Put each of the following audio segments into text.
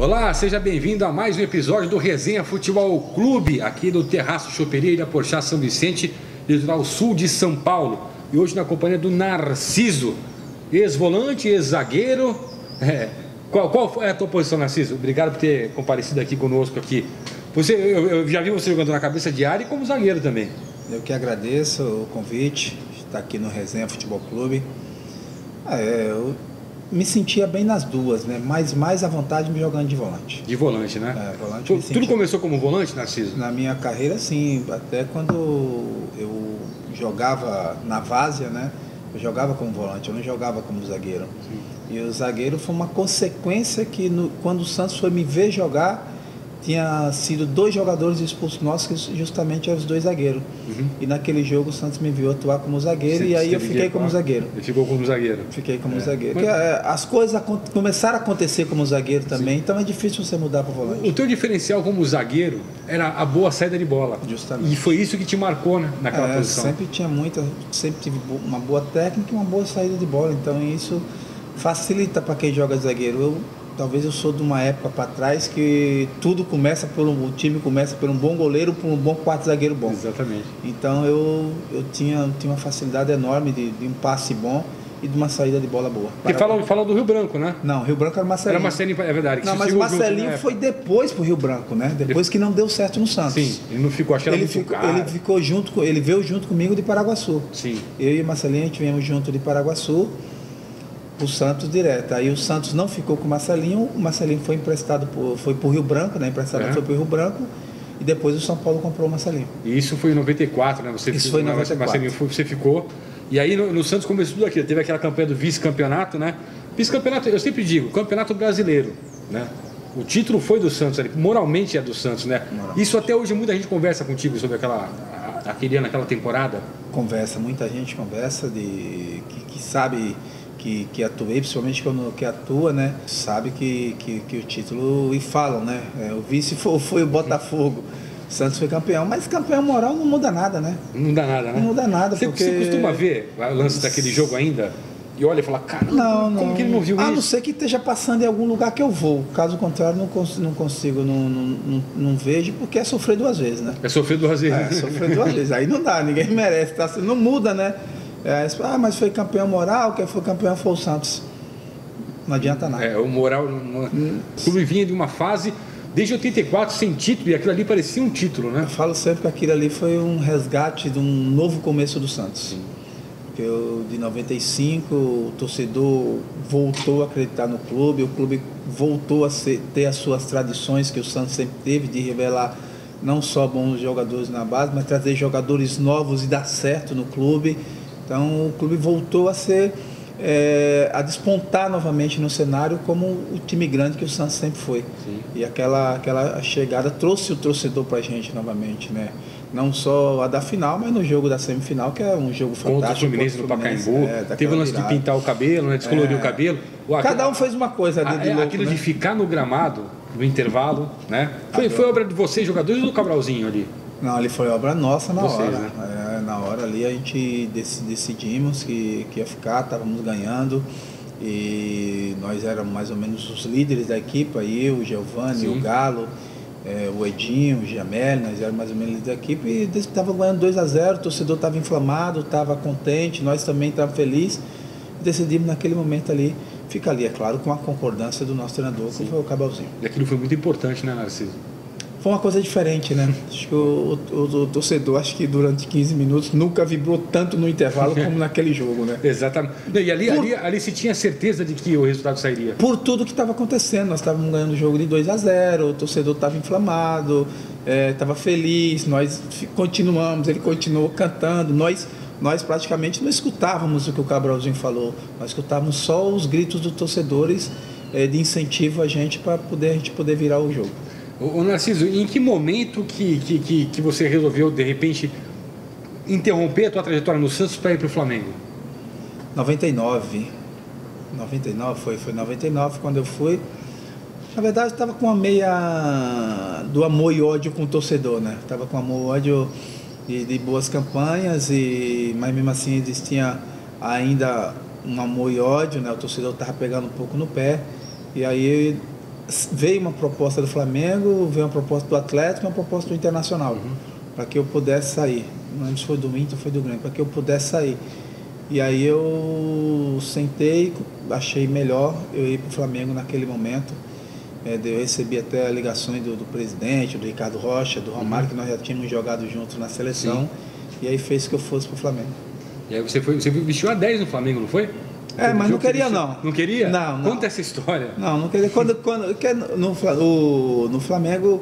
Olá, seja bem-vindo a mais um episódio do Resenha Futebol Clube, aqui do Terraço Choperia Iraporchá, São Vicente, litoral sul de São Paulo. E hoje na companhia do Narciso, ex-volante, ex-zagueiro. Qual é a tua posição, Narciso? Obrigado por ter comparecido aqui conosco aqui. Eu já vi você jogando na cabeça de área e como zagueiro também. Eu que agradeço o convite, estar aqui no Resenha Futebol Clube. Eu me sentia bem nas duas, né? Mas mais à vontade me jogando de volante. De volante, né? Volante. Tudo começou como volante, Narciso? Na minha carreira, sim. Até quando eu jogava na Várzea, né? Eu jogava como volante, eu não jogava como zagueiro. Sim. E o zagueiro foi uma consequência que quando o Santos foi me ver jogar, tinha sido 2 jogadores expulsos nossos, que justamente eram os 2 zagueiros. Uhum. E naquele jogo o Santos me viu atuar como zagueiro, e aí eu fiquei como zagueiro. Ele ficou como zagueiro? Fiquei como zagueiro. Mas... as coisas começaram a acontecer como zagueiro também, sim. Então é difícil você mudar para o volante. O teu diferencial como zagueiro era a boa saída de bola. Justamente. E foi isso que te marcou, né, naquela posição. Sempre tive uma boa técnica e uma boa saída de bola, então isso facilita para quem joga de zagueiro. Talvez eu sou de uma época para trás que o time começa por um bom goleiro, por um bom quarto zagueiro bom. Exatamente. Então eu tinha uma facilidade enorme de um passe bom e de uma saída de bola boa. Você fala do Rio Branco, né? Não, Rio Branco era Marcelinho. Era Marcelinho, é verdade. Não, mas o Marcelinho foi depois pro Rio Branco, né? Depois que não deu certo no Santos. Sim, ele não ficou achando muito caro. Ele veio junto comigo de Paraguaçu. Sim. Eu e o Marcelinho, a gente viemos junto de Paraguaçu o Santos direto. Aí o Santos não ficou com o Marcelinho foi emprestado foi pro Rio Branco, né? Foi pro Rio Branco e depois o São Paulo comprou o Marcelinho. E isso foi em 94, né? Isso foi em 94. Marcelinho você ficou. E aí no Santos começou tudo aquilo. Teve aquela campanha do vice-campeonato, né? Vice-campeonato, eu sempre digo, campeonato brasileiro, né? O título foi do Santos, moralmente é do Santos, né? Isso até hoje muita gente conversa contigo sobre aquele ano, aquela temporada. Muita gente conversa que sabe que atuei, principalmente quando que atua, né? Sabe que o título, e falam, né? O vice foi o Botafogo. O Santos foi campeão, mas campeão moral não muda nada, né? Não muda nada, né? Não muda nada, Você costuma ver o lance daquele jogo ainda? E olha e fala, cara, como que ele não viu isso? A não ser que esteja passando em algum lugar que eu vou. Caso contrário, não consigo, não vejo, porque é sofrer 2 vezes, né? É sofrer 2 vezes. É, sofrer 2 vezes. Aí não dá, ninguém merece. Não muda, né? Mas foi campeão moral, quem foi campeão foi o Santos. Não adianta nada. O moral. O clube vinha de uma fase desde 84 sem título, e aquilo ali parecia um título, né? Eu falo sempre que aquilo ali foi um resgate de um novo começo do Santos. Sim. Porque de 95 o torcedor voltou a acreditar no clube, o clube voltou a ter as suas tradições que o Santos sempre teve, de revelar não só bons jogadores na base, mas trazer jogadores novos e dar certo no clube. Então o clube voltou a despontar novamente no cenário como o time grande que o Santos sempre foi. Sim. E aquela chegada trouxe o torcedor para a gente novamente, né? Não só a da final, mas no jogo da semifinal, que é um jogo fantástico. Contra o Fluminense no Pacaembu. Teve o lance de pintar o cabelo, né? Descolorir o cabelo. Cada um fez uma coisa. Aquilo de ficar no gramado, no intervalo, né? Foi obra de vocês, jogadores, ou do Cabralzinho ali? Não, ali foi obra nossa na hora. Né? Na hora ali a gente decidimos que ia ficar, estávamos ganhando. E nós éramos mais ou menos os líderes da equipe, aí o Giovani, sim, o Galo, o Edinho, o Giamel, nós éramos mais ou menos líderes da equipe, e estava ganhando 2-0, o torcedor estava inflamado, estava contente, nós também estávamos felizes, e decidimos naquele momento ali, fica ali, é claro, com a concordância do nosso treinador, sim, que foi o Cabalzinho. E aquilo foi muito importante, né, Narciso? Foi uma coisa diferente, né? Acho que o torcedor, acho que durante 15 minutos, nunca vibrou tanto no intervalo como naquele jogo, né? Exatamente. E ali se tinha certeza de que o resultado sairia? Por tudo que estava acontecendo. Nós estávamos ganhando o jogo de 2-0, o torcedor estava inflamado, estava feliz, nós continuamos, ele continuou cantando, nós praticamente não escutávamos o que o Cabralzinho falou, nós escutávamos só os gritos dos torcedores de incentivo a gente para a gente poder virar o jogo. Ô Narciso, em que momento que você resolveu, de repente, interromper a tua trajetória no Santos para ir para o Flamengo? 99, foi 99 quando eu fui. Na verdade, eu estava com uma meia do amor e ódio com o torcedor, né? Estava com amor e ódio de boas campanhas, mas mesmo assim existia ainda um amor e ódio, né? O torcedor estava pegando um pouco no pé. E aí veio uma proposta do Flamengo, veio uma proposta do Atlético e uma proposta do Internacional, para que eu pudesse sair. Não lembro se foi do Inter ou foi do Grêmio, para que eu pudesse sair. E aí eu sentei, achei melhor eu ir para o Flamengo naquele momento. Eu recebi até ligações do presidente, do Ricardo Rocha, do Romário, que nós já tínhamos jogado juntos na seleção. Sim. E aí fez que eu fosse para o Flamengo. E aí você vestiu a 10 no Flamengo, não foi? Mas não queria não. Não queria? Não. Conta essa história. Não queria. No Flamengo,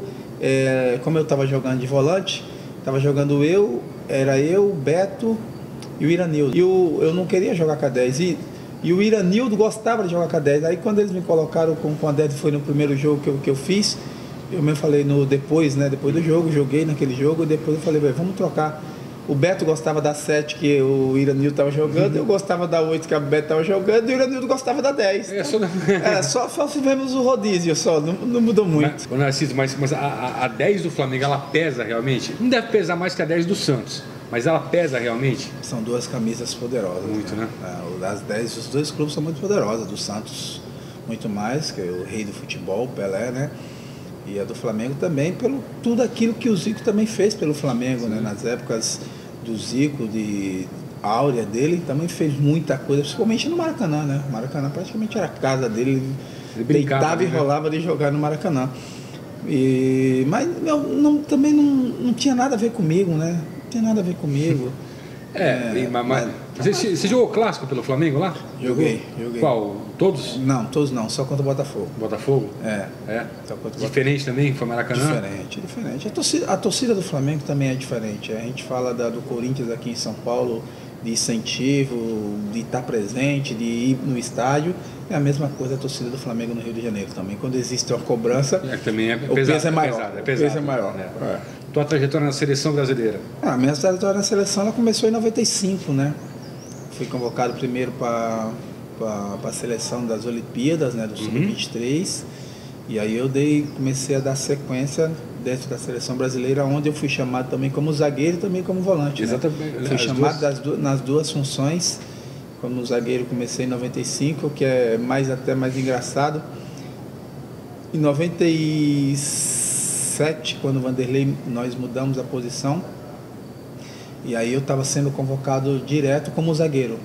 como eu estava jogando de volante, estava jogando era eu, o Beto e o Iranildo. E eu não queria jogar com a 10. E o Iranildo gostava de jogar com a 10. Aí quando eles me colocaram com a 10, foi no primeiro jogo que eu fiz, eu mesmo falei depois do jogo, joguei naquele jogo, e depois eu falei, vamos trocar. O Beto gostava da 7 que o Iranildo estava jogando, eu gostava da 8 que o Beto estava jogando, e o Iranildo gostava da 10. Só tivemos o rodízio, não mudou muito. Narciso, mas a 10 do Flamengo, ela pesa realmente? Não deve pesar mais que a 10 do Santos, mas ela pesa realmente? São duas camisas poderosas. Muito, né? As 10 dos dois clubes são muito poderosas, do Santos muito mais, que é o rei do futebol, Pelé, né? E a do Flamengo também, pelo tudo aquilo que o Zico também fez pelo Flamengo, né? Nas épocas do Zico, de áurea dele, também fez muita coisa, principalmente no Maracanã, né? O Maracanã praticamente era a casa dele, ele deitava e rolava de jogar no Maracanã. Mas também não tinha nada a ver comigo, né? Não tinha nada a ver comigo. Você jogou clássico pelo Flamengo lá? Joguei. Qual? Todos? Não, todos não, só contra o Botafogo. Botafogo? Só contra o diferente também? Foi Maracanã? Diferente. A torcida do Flamengo também é diferente. A gente fala do Corinthians aqui em São Paulo, de incentivo, de estar presente, de ir no estádio. É a mesma coisa a torcida do Flamengo no Rio de Janeiro também. Quando existe uma cobrança, também o peso é maior. O peso é maior. Tua trajetória na seleção brasileira? A minha trajetória na seleção ela começou em 95, né? Fui convocado primeiro para a seleção das Olimpíadas, né, do Sub-23. E aí eu comecei a dar sequência dentro da seleção brasileira, onde eu fui chamado também como zagueiro e também como volante. Exatamente. Né? Fui chamado nas duas funções. Como zagueiro comecei em 95, que é até mais engraçado. Em 97, quando o Vanderlei, nós mudamos a posição. E aí eu estava sendo convocado direto como zagueiro.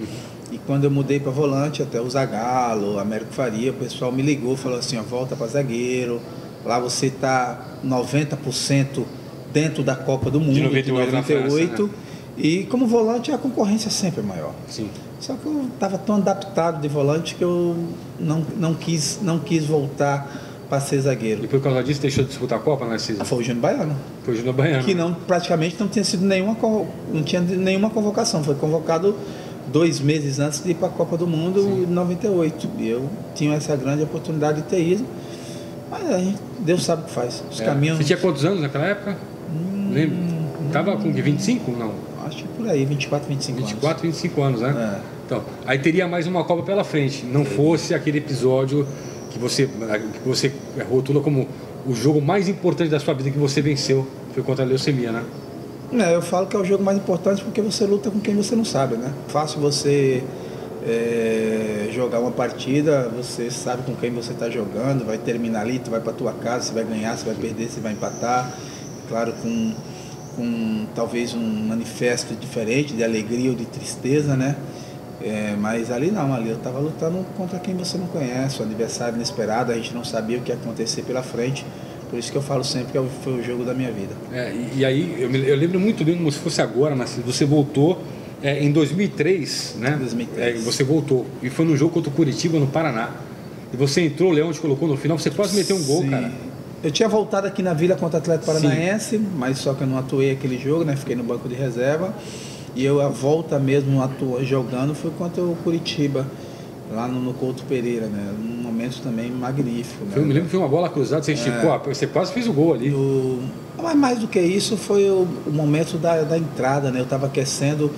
E quando eu mudei para volante, até o Zagallo, Américo Faria, o pessoal me ligou, falou assim, volta para zagueiro, lá você está 90% dentro da Copa do Mundo, de 98, 98 né? E como volante a concorrência sempre é maior. Sim. Só que eu estava tão adaptado de volante que eu não quis voltar para ser zagueiro. E por causa disso deixou de disputar a Copa, Narciso? Foi o Júnior Baiano. Foi o Júnior Baiano. Que praticamente não tinha sido não tinha nenhuma convocação. Foi convocado 2 meses antes de ir para a Copa do Mundo, em 98. E eu tinha essa grande oportunidade de ter ido. Mas aí Deus sabe o que faz. Os caminhos... Você tinha quantos anos naquela época? Lembro. Estava com 25? Não. Acho que por aí, 24, 25 anos. 24, 25 anos, né? Então, aí teria mais uma Copa pela frente. Não fosse aquele episódio que você rotula como o jogo mais importante da sua vida que você venceu, foi contra a leucemia, né? Eu falo que é o jogo mais importante porque você luta com quem você não sabe, né? Fácil você jogar uma partida, você sabe com quem você está jogando, vai terminar ali, tu vai para tua casa, você vai ganhar, você vai perder, você vai empatar. Claro, com talvez um manifesto diferente de alegria ou de tristeza, né? Mas ali eu estava lutando contra quem você não conhece, o adversário inesperado, a gente não sabia o que ia acontecer pela frente, por isso que eu falo sempre que foi o jogo da minha vida. E aí, eu lembro muito bem como se fosse agora, mas você voltou em 2003, né? 2003. Você voltou, e foi no jogo contra o Curitiba, no Paraná, e você entrou, o Leão te colocou no final, você quase meteu um gol, Sim. Cara. Eu tinha voltado aqui na Vila contra o Atlético Paranaense, mas só que eu não atuei aquele jogo, né? Fiquei no banco de reserva. E a volta mesmo jogando foi contra o Curitiba, lá no Couto Pereira, né? Um momento também magnífico. Né? Eu me lembro que foi uma bola cruzada, você esticou, você quase fez o gol ali. Mas mais do que isso, foi o momento da entrada, né? Eu estava aquecendo,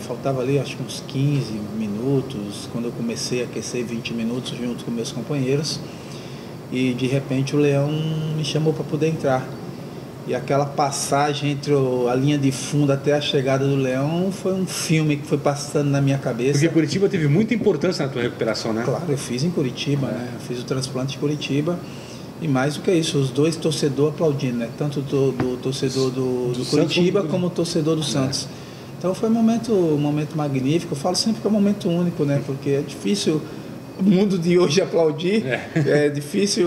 faltava ali acho que uns 15 minutos, quando eu comecei a aquecer 20 minutos junto com meus companheiros. E de repente o Leão me chamou para poder entrar. E aquela passagem entre a linha de fundo até a chegada do Leão foi um filme que foi passando na minha cabeça. Porque Curitiba teve muita importância na tua recuperação, né? Claro, eu fiz em Curitiba, né? Eu fiz o transplante de Curitiba. E mais do que isso, os dois torcedores aplaudindo, né? Tanto do torcedor do Curitiba como o torcedor do Santos. Então foi um momento magnífico. Eu falo sempre que é um momento único, né? Porque é difícil o mundo de hoje aplaudir. É difícil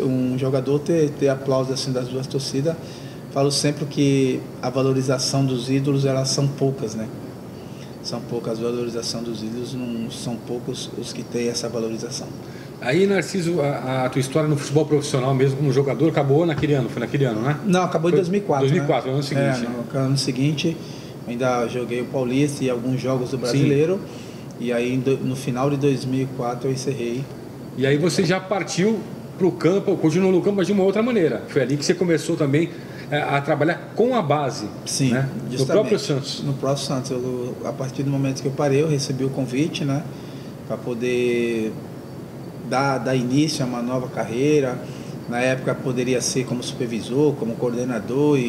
um jogador ter aplausos assim das duas torcidas. Falo sempre que a valorização dos ídolos, elas são poucas, né? São poucas. A valorização dos ídolos, não são poucos os que têm essa valorização. Aí, Narciso, a tua história no futebol profissional mesmo como jogador acabou naquele ano, foi naquele ano, né? Não, acabou em 2004. 2004, no ano seguinte. No ano seguinte, ainda joguei o Paulista e alguns jogos do Brasileiro. Sim. E aí, no final de 2004, eu encerrei. E aí você já partiu para o campo, continuou no campo, mas de uma outra maneira. Foi ali que você começou também a trabalhar com a base. Sim, né? No próprio Santos. No próprio Santos. A partir do momento que eu parei, eu recebi o convite, né? Para poder dar início a uma nova carreira. Na época poderia ser como supervisor, como coordenador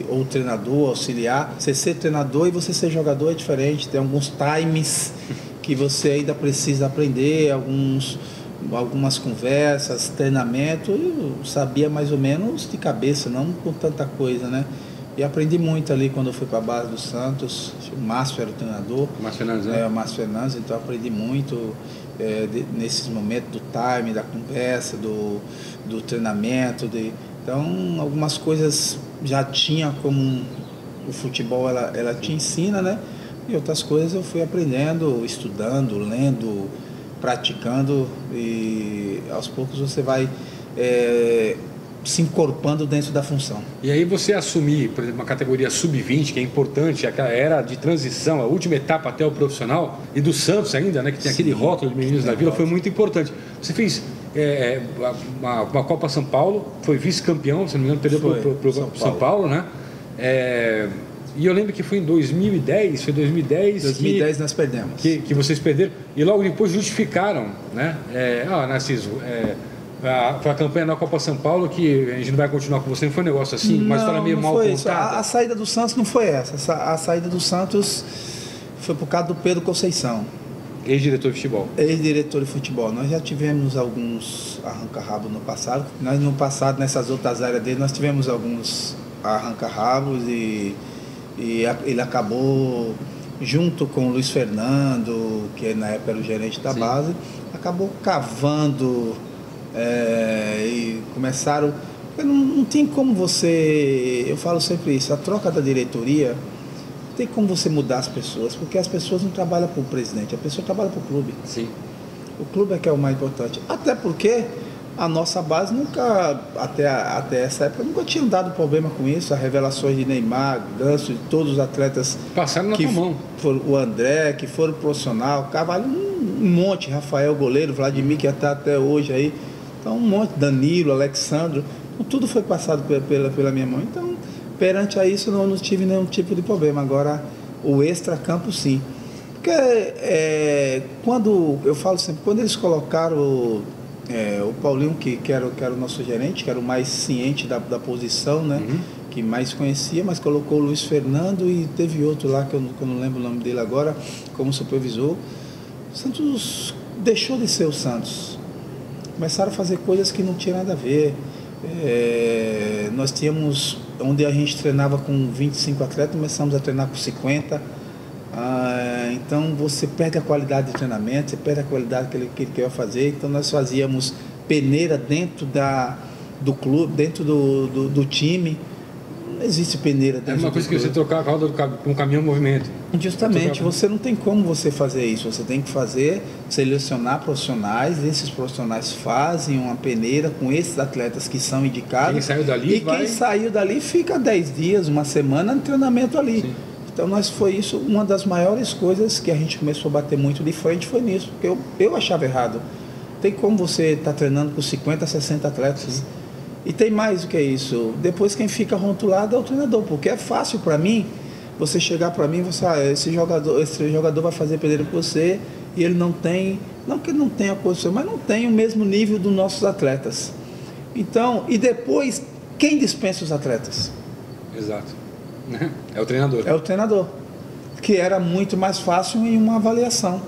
ou treinador, auxiliar. Você ser treinador e você ser jogador é diferente. Tem alguns times que você ainda precisa aprender, algumas conversas, treinamento. Eu sabia mais ou menos de cabeça, não com tanta coisa, né? E aprendi muito ali quando eu fui para a base do Santos. O Márcio era o treinador. Márcio Fernandes, né? O Márcio Fernandes, então aprendi muito nesses momentos do time, da conversa, do treinamento. Então, algumas coisas já tinha como o futebol, ela te ensina, né? E outras coisas eu fui aprendendo, estudando, lendo, praticando, e aos poucos você vai se encorpando dentro da função. E aí você assumir, por exemplo, uma categoria sub-20, que é importante, aquela era de transição, a última etapa até o profissional, e do Santos ainda, né, que tem aquele rótulo de meninos da Vila, foi muito importante. Você fez uma Copa São Paulo, foi vice-campeão, se não me engano, perdeu para o São Paulo, né? E eu lembro que foi em 2010, 2010 nós perdemos. Que vocês perderam, e logo depois justificaram, né? Narciso, foi a campanha na Copa São Paulo que a gente não vai continuar com você, não foi um negócio assim, uma história meio mal contada? A saída do Santos não foi essa. A saída do Santos foi por causa do Pedro Conceição. Ex-diretor de futebol. Ex-diretor de futebol. Nós já tivemos alguns arranca-rabo no passado. No passado, nessas outras áreas dele, nós tivemos alguns arranca-rabos e ele acabou, junto com o Luiz Fernando, que na época era o gerente da base, acabou cavando e começaram... Não tem como você... Eu falo sempre isso, a troca da diretoria, não tem como você mudar as pessoas, porque as pessoas não trabalham para o presidente, a pessoa trabalha para o clube. Sim. O clube é que é o mais importante. Até porque a nossa base nunca, até essa época, nunca tinha dado problema com isso. As revelações de Neymar, Ganso, de todos os atletas passaram na tua mão. O André, que foram profissional, Carvalho, um monte, Rafael, goleiro, Vladimir, que está até hoje aí. Então, um monte, Danilo, Alexandro, tudo foi passado pela minha mão. Então, perante a isso, não tive nenhum tipo de problema. Agora, o extra-campo, sim. Porque, quando, eu falo sempre, quando eles colocaram o Paulinho, que era o nosso gerente, que era o mais ciente da posição, né? Uhum. Que mais conhecia, mas colocou o Luiz Fernando e teve outro lá, que eu não lembro o nome dele agora, como supervisor. O Santos deixou de ser o Santos. Começaram a fazer coisas que não tinha nada a ver. Nós tínhamos, onde a gente treinava com 25 atletas, começamos a treinar com 50. Então você perde a qualidade de treinamento, você perde a qualidade que ele quer fazer. Então nós fazíamos peneira dentro do clube, dentro do time. Não existe peneira dentro do clube. É uma coisa que você trocar a roda com um caminhão em movimento. Justamente, você não tem como você fazer isso. Você tem que selecionar profissionais. Esses profissionais fazem uma peneira com esses atletas que são indicados. Quem saiu dali quem saiu dali fica 10 dias, uma semana de treinamento ali. Sim. Então foi isso, uma das maiores coisas que a gente começou a bater muito de frente foi nisso, porque eu achava errado. Tem como você estar treinando com 50, 60 atletas. Sim. E tem mais do que isso. Depois quem fica rotulado é o treinador, porque é fácil para mim você chegar para mim e você, esse jogador vai fazer peneira com você e ele não tem, não que ele não tenha posição, mas não tem o mesmo nível dos nossos atletas. Então, e depois quem dispensa os atletas? Exato. É o treinador. É o treinador. Que era muito mais fácil em uma avaliação,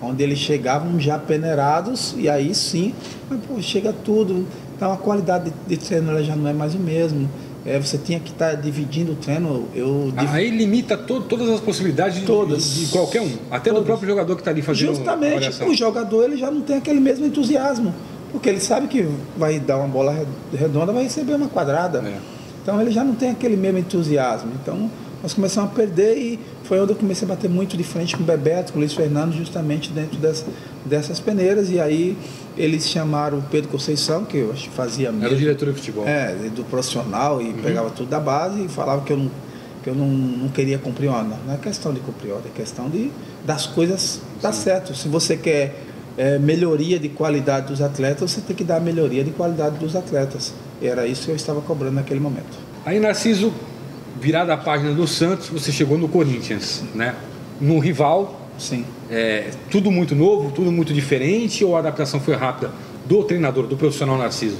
onde eles chegavam já peneirados, e aí sim, mas, pô, chega tudo, então a qualidade de treino ela já não é mais o mesmo. Você tinha que estar dividindo o treino. Aí limita todas as possibilidades de qualquer um, até do próprio jogador que está ali fazendo. Justamente, o jogador ele já não tem aquele mesmo entusiasmo, porque ele sabe que vai dar uma bola redonda, vai receber uma quadrada. Então ele já não tem aquele mesmo entusiasmo. Então nós começamos a perder, e foi onde eu comecei a bater muito de frente com o Bebeto, com o Luiz Fernando, justamente dentro dessas peneiras. E aí eles chamaram o Pedro Conceição, que eu acho que fazia mesmo. Era o diretor de futebol. Do profissional, e pegava tudo da base, e falava que eu não queria cumprir ordem. Não é questão de cumprir ordem, é questão das coisas dar certo. Se você quer melhoria de qualidade dos atletas, você tem que dar melhoria de qualidade dos atletas. E era isso que eu estava cobrando naquele momento. Aí, Narciso, virada a página do Santos, você chegou no Corinthians, né? No rival. Sim. Tudo muito novo, tudo muito diferente, ou a adaptação foi rápida do treinador, do profissional Narciso?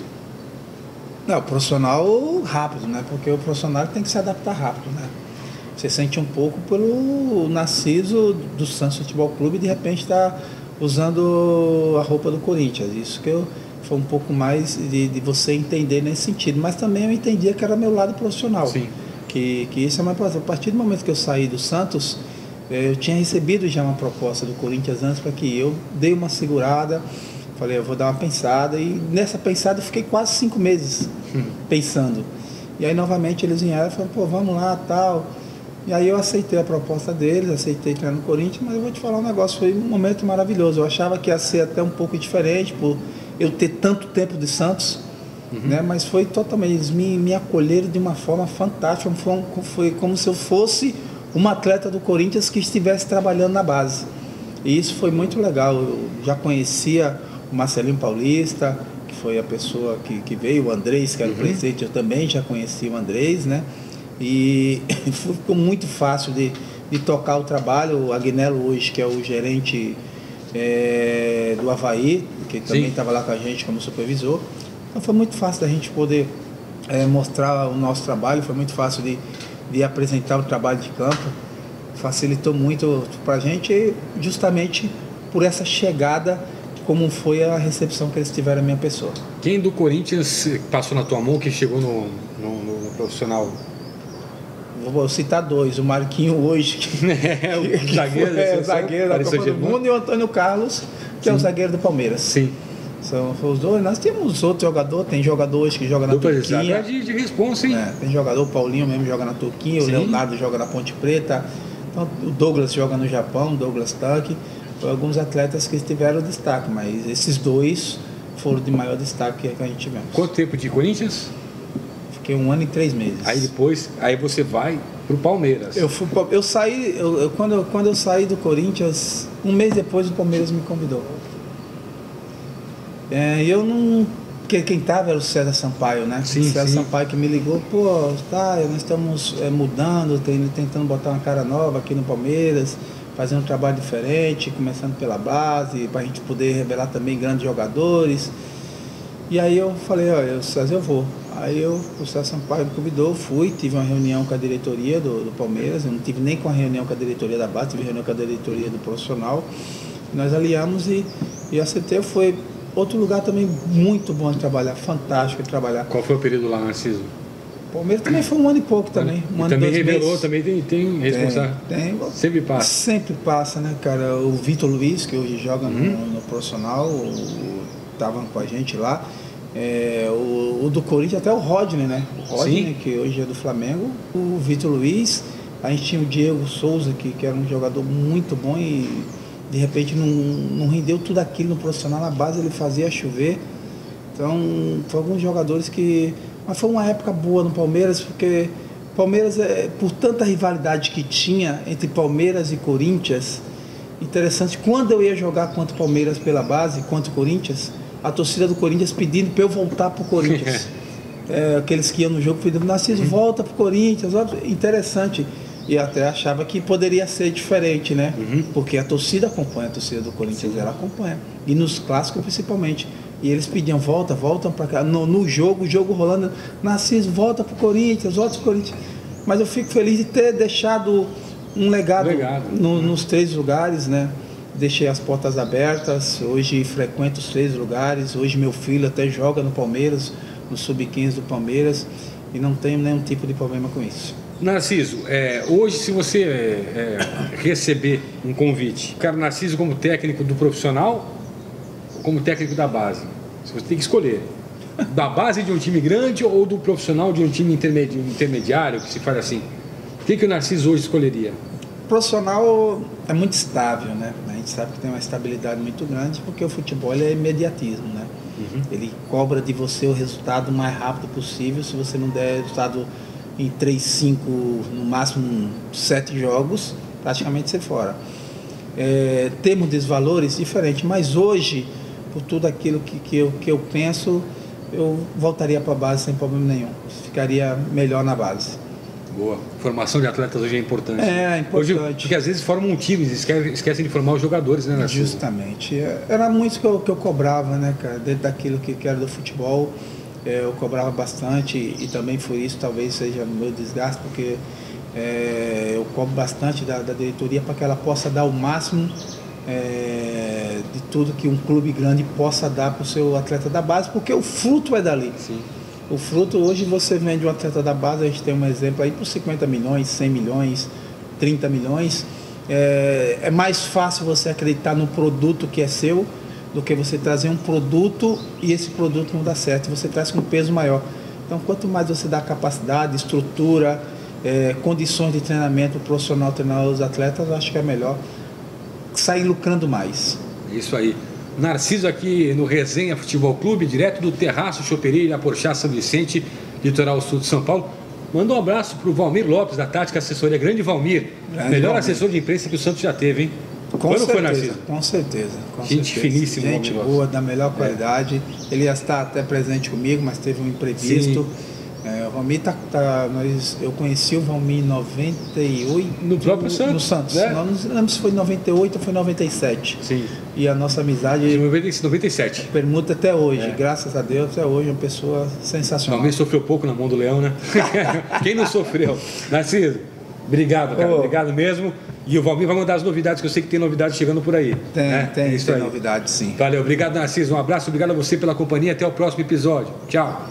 Não, o profissional rápido, né? Porque o profissional tem que se adaptar rápido, né? Você sente um pouco pelo Narciso do Santos Futebol Clube, de repente está usando a roupa do Corinthians. Isso que foi um pouco mais de você entender nesse sentido. Mas também eu entendia que era meu lado profissional. Sim. Que isso é uma coisa. A partir do momento que eu saí do Santos, eu tinha recebido já uma proposta do Corinthians antes, para que eu dei uma segurada, falei, eu vou dar uma pensada, e nessa pensada eu fiquei quase 5 meses pensando. E aí novamente eles vieram e falaram, pô, vamos lá, tal. E aí eu aceitei a proposta deles, aceitei treinar no Corinthians, mas eu vou te falar um negócio, foi um momento maravilhoso. Eu achava que ia ser até um pouco diferente, por eu ter tanto tempo de Santos, né? Mas foi totalmente, eles me acolheram de uma forma fantástica, foi como se eu fosse um atleta do Corinthians que estivesse trabalhando na base. E isso foi muito legal. Eu já conhecia o Marcelinho Paulista, que foi a pessoa que veio, o Andrés, que era o presidente, eu também já conhecia o Andrés, né? E ficou muito fácil de tocar o trabalho. O Agnello hoje, que é o gerente do Avaí, que também estava lá com a gente como supervisor. Então foi muito fácil da gente poder mostrar o nosso trabalho, foi muito fácil de apresentar o trabalho de campo. Facilitou muito para a gente, justamente por essa chegada, como foi a recepção que eles tiveram a minha pessoa. Quem do Corinthians passou na tua mão, que chegou no profissional? Vou citar 2, o Marquinho hoje, o zagueiro da Copa do Mundo, e o Antônio Carlos, que é o zagueiro do Palmeiras. Sim. São os dois. Nós temos outro jogador, tem jogador hoje que joga na Turquia. De responsa, hein? Tem jogador, o Paulinho mesmo joga na Turquia, o Leonardo joga na Ponte Preta, então, o Douglas joga no Japão, o Douglas Tanque. Alguns atletas que tiveram destaque, mas esses 2 foram de maior destaque que a gente tivemos. Quanto tempo de Corinthians? Fiquei 1 ano e 3 meses. Aí você vai pro Palmeiras. Eu saí, quando eu saí do Corinthians, 1 mês depois o Palmeiras me convidou. Eu não... Porque quem estava era o César Sampaio, né? Sim, César Sampaio que me ligou, pô, nós estamos mudando, tentando botar uma cara nova aqui no Palmeiras, fazendo um trabalho diferente, começando pela base, para a gente poder revelar também grandes jogadores. E aí eu falei, olha, César, eu vou. Aí o César Sampaio me convidou, fui, tive uma reunião com a diretoria do Palmeiras, eu não tive nem com a reunião com a diretoria da base, tive reunião com a diretoria do profissional. Nós alinhamos e aceitei, foi outro lugar também muito bom de trabalhar, fantástico de trabalhar. Qual foi o período lá, Narciso? O Palmeiras também foi 1 ano e pouco também. E também revelou, também tem responsável. Sempre passa. Sempre passa, né, cara? O Vitor Luiz, que hoje joga no profissional, estava com a gente lá. O do Corinthians, até o Rodney, né? O Rodney, que hoje é do Flamengo. O Vitor Luiz. A gente tinha o Diego Souza, que era um jogador muito bom e de repente não rendeu tudo aquilo no profissional. Na base ele fazia chover. Então, foram alguns jogadores que... Mas foi uma época boa no Palmeiras, porque Palmeiras, por tanta rivalidade que tinha entre Palmeiras e Corinthians, interessante, quando eu ia jogar contra o Palmeiras pela base, contra o Corinthians, a torcida do Corinthians pedindo para eu voltar para o Corinthians. Aqueles que iam no jogo pedindo, Narciso, volta para o Corinthians. Interessante. E até achava que poderia ser diferente, né? Porque a torcida acompanha, a torcida do Corinthians, ela acompanha. E nos clássicos, principalmente. E eles pediam, voltam para cá. No jogo, o jogo rolando, Narciso, volta para o Corinthians, volta para o Corinthians. Mas eu fico feliz de ter deixado um legado. Nos 3 lugares, né? Deixei as portas abertas, hoje frequento os 3 lugares, hoje meu filho até joga no Palmeiras, no Sub-15 do Palmeiras, e não tenho nenhum tipo de problema com isso. Narciso, hoje se você receber um convite, cara, Narciso como técnico do profissional ou como técnico da base? Você tem que escolher. Da base de um time grande ou do profissional de um time intermediário, que se fala assim. O que o Narciso hoje escolheria? O profissional é muito estável, né? A gente sabe que tem uma estabilidade muito grande, porque o futebol é imediatismo, né? Ele cobra de você o resultado o mais rápido possível. Se você não der resultado em 3, 5, no máximo 7 jogos, praticamente você fora. Temos desvalores diferentes, mas hoje, por tudo aquilo que eu penso, eu voltaria para a base sem problema nenhum. Ficaria melhor na base. Boa. Formação de atletas hoje é importante. É importante. Hoje, porque às vezes formam times, esquecem de formar os jogadores, né, Narciso? Justamente. Era muito que eu cobrava, né, cara? Dentro daquilo que era do futebol, eu cobrava bastante e também por isso talvez seja o meu desgaste, porque eu cobro bastante da diretoria para que ela possa dar o máximo de tudo que um clube grande possa dar para o seu atleta da base, porque o fruto é dali. Sim. O fruto, hoje você vende um atleta da base, a gente tem um exemplo aí por 50 milhões, 100 milhões, 30 milhões. É mais fácil você acreditar no produto que é seu do que você trazer um produto e esse produto não dá certo, você traz com um peso maior. Então, quanto mais você dá capacidade, estrutura, condições de treinamento profissional, treinar os atletas, eu acho que é melhor sair lucrando mais. Isso aí. Narciso aqui no Resenha Futebol Clube, direto do Terraço Choperia, Ilha-Porchá, São Vicente, litoral sul de São Paulo. Manda um abraço para o Valmir Lopes, da Tática Assessoria. Grande Valmir. Melhor assessor de imprensa que o Santos já teve, hein? Com certeza. Gente finíssima. Gente boa, da melhor qualidade. Ele já está até presente comigo, mas teve um imprevisto. O Valmir eu conheci o Valmir em 98. No próprio Santos. No Santos. Não lembro se foi em 98 ou foi em 97. Sim. E a nossa amizade. Em 97. Permuta até hoje. Graças a Deus, até hoje, uma pessoa sensacional. O Valmir sofreu pouco na mão do Leão, né? Quem não sofreu? Narciso, obrigado, cara. Obrigado mesmo. E o Valmir vai mandar as novidades, que eu sei que tem novidades chegando por aí. Tem novidades, sim. Valeu, obrigado, Narciso. Um abraço, obrigado a você pela companhia. Até o próximo episódio. Tchau.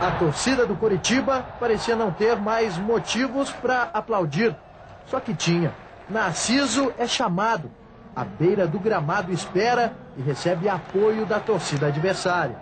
A torcida do Coritiba parecia não ter mais motivos para aplaudir. Só que tinha. Narciso é chamado. À beira do gramado espera e recebe apoio da torcida adversária.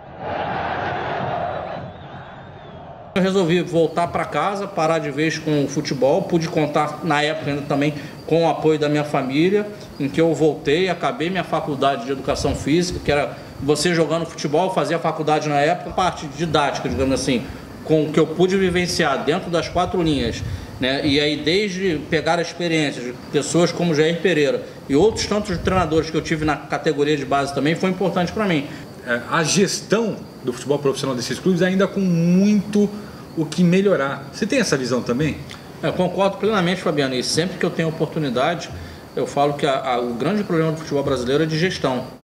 Eu resolvi voltar para casa, parar de vez com o futebol. Pude contar, na época ainda também, com o apoio da minha família, em que eu voltei, acabei minha faculdade de Educação Física, que era você jogando futebol, fazia faculdade na época, parte didática, digamos assim, com o que eu pude vivenciar dentro das 4 linhas, né? E aí, desde pegar a experiência de pessoas como Jair Pereira e outros tantos treinadores que eu tive na categoria de base também, foi importante para mim. A gestão do futebol profissional desses clubes ainda com muito o que melhorar. Você tem essa visão também? Eu concordo plenamente, Fabiano, e sempre que eu tenho oportunidade, eu falo que o grande problema do futebol brasileiro é de gestão.